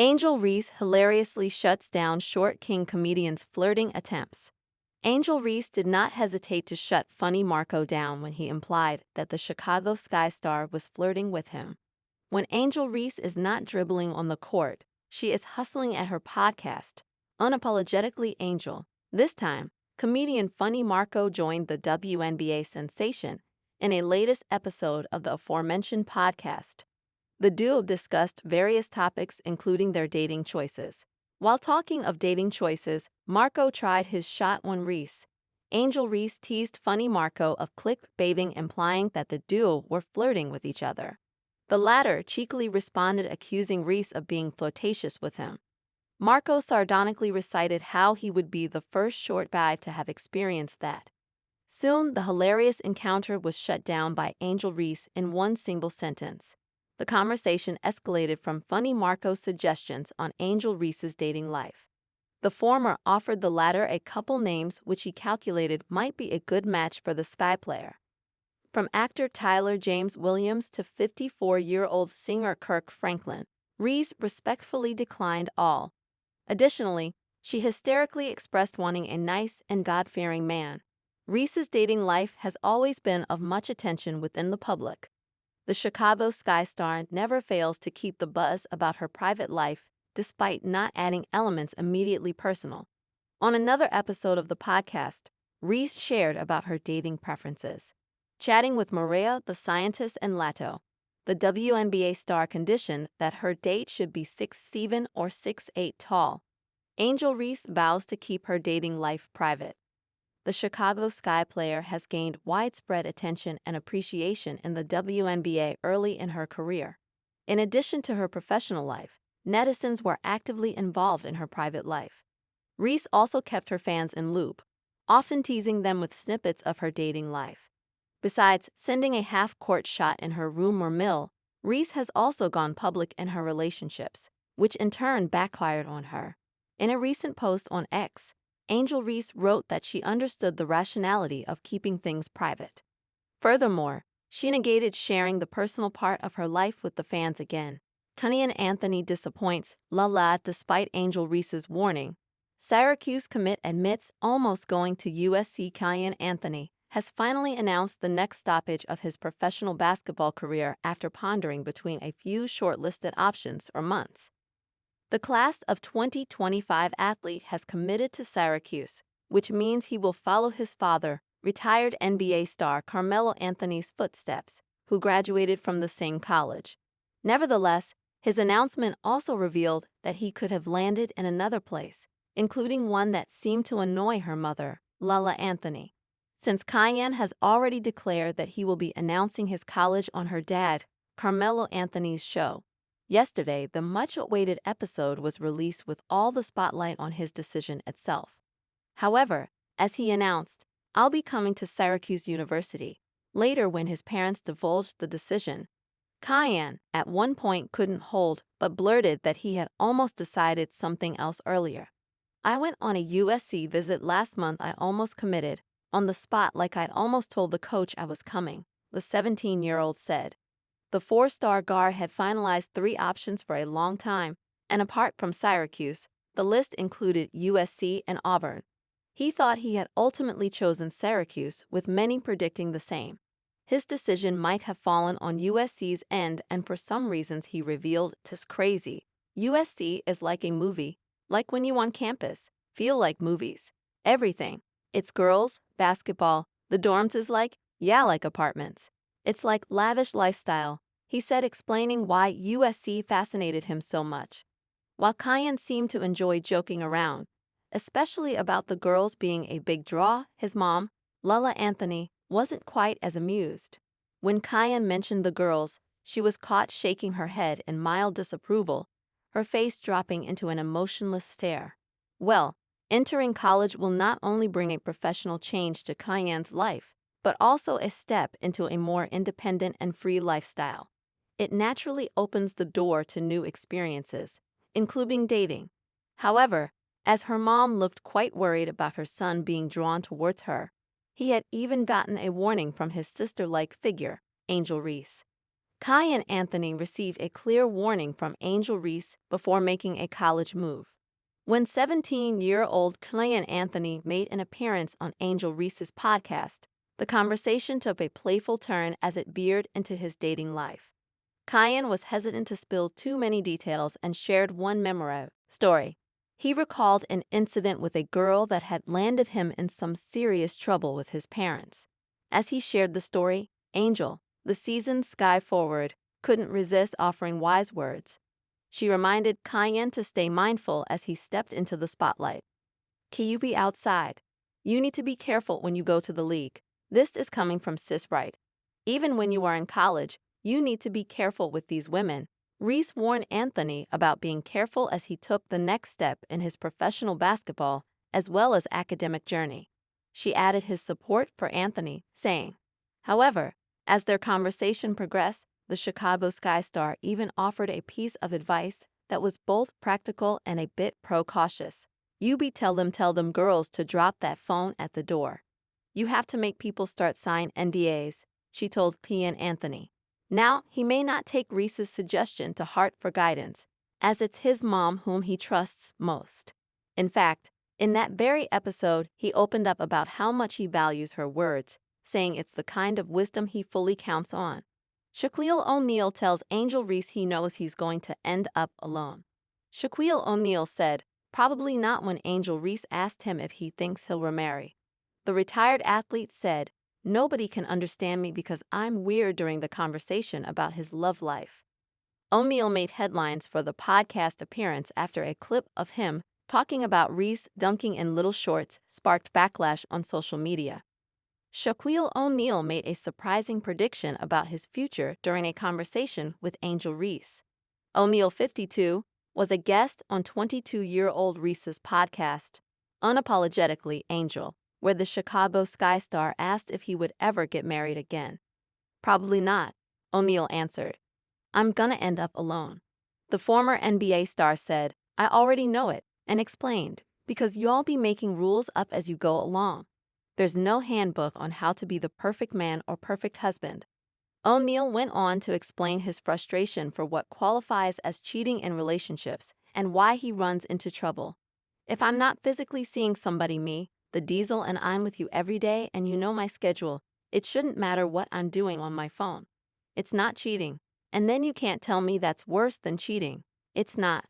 Angel Reese hilariously shuts down short king comedian's flirting attempts. Angel Reese did not hesitate to shut funny Marco down when he implied that the Chicago Sky star was flirting with him. When Angel Reese is not dribbling on the court, she is hustling at her podcast, Unapologetically Angel. This time, comedian Funny Marco joined the WNBA sensation in a latest episode of the aforementioned podcast. The duo discussed various topics including their dating choices. While talking of dating choices, Marco tried his shot on Reese. Angel Reese teased Funny Marco of clickbaiting, implying that the duo were flirting with each other. The latter cheekily responded, accusing Reese of being flirtatious with him. Marco sardonically recited how he would be the first short guy to have experienced that. Soon, the hilarious encounter was shut down by Angel Reese in one single sentence. The conversation escalated from Funny Marco's suggestions on Angel Reese's dating life. The former offered the latter a couple names which he calculated might be a good match for the Sky player. From actor Tyler James Williams to 54-year-old singer Kirk Franklin, Reese respectfully declined all. Additionally, she hysterically expressed wanting a nice and God-fearing man. Reese's dating life has always been of much attention within the public. The Chicago Sky star never fails to keep the buzz about her private life, despite not adding elements immediately personal. On another episode of the podcast, Reese shared about her dating preferences. Chatting with Maria, the scientist, and Lato, the WNBA star conditioned that her date should be 6'7" or 6'8" tall. Angel Reese vows to keep her dating life private. The Chicago Sky player has gained widespread attention and appreciation in the WNBA early in her career. In addition to her professional life, netizens were actively involved in her private life. Reese also kept her fans in loop, often teasing them with snippets of her dating life. Besides sending a half-court shot in her rumor mill, Reese has also gone public in her relationships, which in turn backfired on her. In a recent post on X, Angel Reese wrote that she understood the rationality of keeping things private. Furthermore, she negated sharing the personal part of her life with the fans again. Cunningham Anthony disappoints, despite Angel Reese's warning. Syracuse commit admits almost going to USC. Cunningham Anthony has finally announced the next stoppage of his professional basketball career after pondering between a few shortlisted options for months. The class of 2025 athlete has committed to Syracuse, which means he will follow his father, retired NBA star Carmelo Anthony's footsteps, who graduated from the same college. Nevertheless, his announcement also revealed that he could have landed in another place, including one that seemed to annoy her mother, Lala Anthony. Since Cayenne has already declared that he will be announcing his college on her dad, Carmelo Anthony's show. Yesterday, the much-awaited episode was released with all the spotlight on his decision itself. However, as he announced, "I'll be coming to Syracuse University," later when his parents divulged the decision, Cayenne at one point couldn't hold but blurted that he had almost decided something else earlier. "I went on a USC visit last month. I almost committed, on the spot, like I'd almost told the coach I was coming," the 17-year-old said. The four-star guard had finalized 3 options for a long time, and apart from Syracuse, the list included USC and Auburn. He thought he had ultimately chosen Syracuse, with many predicting the same. His decision might have fallen on USC's end, and for some reasons he revealed, "'Tis crazy. USC is like a movie, like when you on campus, feel like movies. Everything. It's girls, basketball, the dorms is like apartments. It's like lavish lifestyle," he said, explaining why USC fascinated him so much. While Cayenne seemed to enjoy joking around, especially about the girls being a big draw, his mom, Lala Anthony, wasn't quite as amused. When Cayenne mentioned the girls, she was caught shaking her head in mild disapproval, her face dropping into an emotionless stare. Well, entering college will not only bring a professional change to Cayenne's life, but also a step into a more independent and free lifestyle. It naturally opens the door to new experiences, including dating. However, as her mom looked quite worried about her son being drawn towards her, he had even gotten a warning from his sister-like figure, Angel Reese. Kai and Anthony received a clear warning from Angel Reese before making a college move. When 17-year-old Kai and Anthony made an appearance on Angel Reese's podcast, the conversation took a playful turn as it veered into his dating life. Kyan was hesitant to spill too many details and shared one memorable story. He recalled an incident with a girl that had landed him in some serious trouble with his parents. As he shared the story, Angel, the seasoned sky forward, couldn't resist offering wise words. She reminded Kyan to stay mindful as he stepped into the spotlight. "Can you be outside? You need to be careful when you go to the league." This is coming from Sis Wright. "Even when you are in college, you need to be careful with these women." Reese warned Anthony about being careful as he took the next step in his professional basketball as well as academic journey. She added his support for Anthony, saying, however, as their conversation progressed, the Chicago Sky star even offered a piece of advice that was both practical and a bit pro-cautious. "You be tell them girls to drop that phone at the door. You have to make people start sign NDAs," she told P and Anthony. Now, he may not take Reese's suggestion to heart for guidance, as it's his mom whom he trusts most. In fact, in that very episode, he opened up about how much he values her words, saying it's the kind of wisdom he fully counts on. Shaquille O'Neal tells Angel Reese he knows he's going to end up alone. Shaquille O'Neal said, "Probably not," when Angel Reese asked him if he thinks he'll remarry. The retired athlete said, "Nobody can understand me because I'm weird," during the conversation about his love life. O'Neal made headlines for the podcast appearance after a clip of him talking about Reese dunking in little shorts sparked backlash on social media. Shaquille O'Neal made a surprising prediction about his future during a conversation with Angel Reese. O'Neal, 52, was a guest on 22-year-old Reese's podcast, Unapologetically Angel, where the Chicago Sky star asked if he would ever get married again. "Probably not," O'Neal answered. "I'm gonna end up alone." The former NBA star said, "I already know it," and explained, "Because y'all be making rules up as you go along. There's no handbook on how to be the perfect man or perfect husband." O'Neal went on to explain his frustration for what qualifies as cheating in relationships and why he runs into trouble. "If I'm not physically seeing somebody, me, the diesel, and I'm with you every day and you know my schedule, it shouldn't matter what I'm doing on my phone. It's not cheating. And then you can't tell me that's worse than cheating. It's not."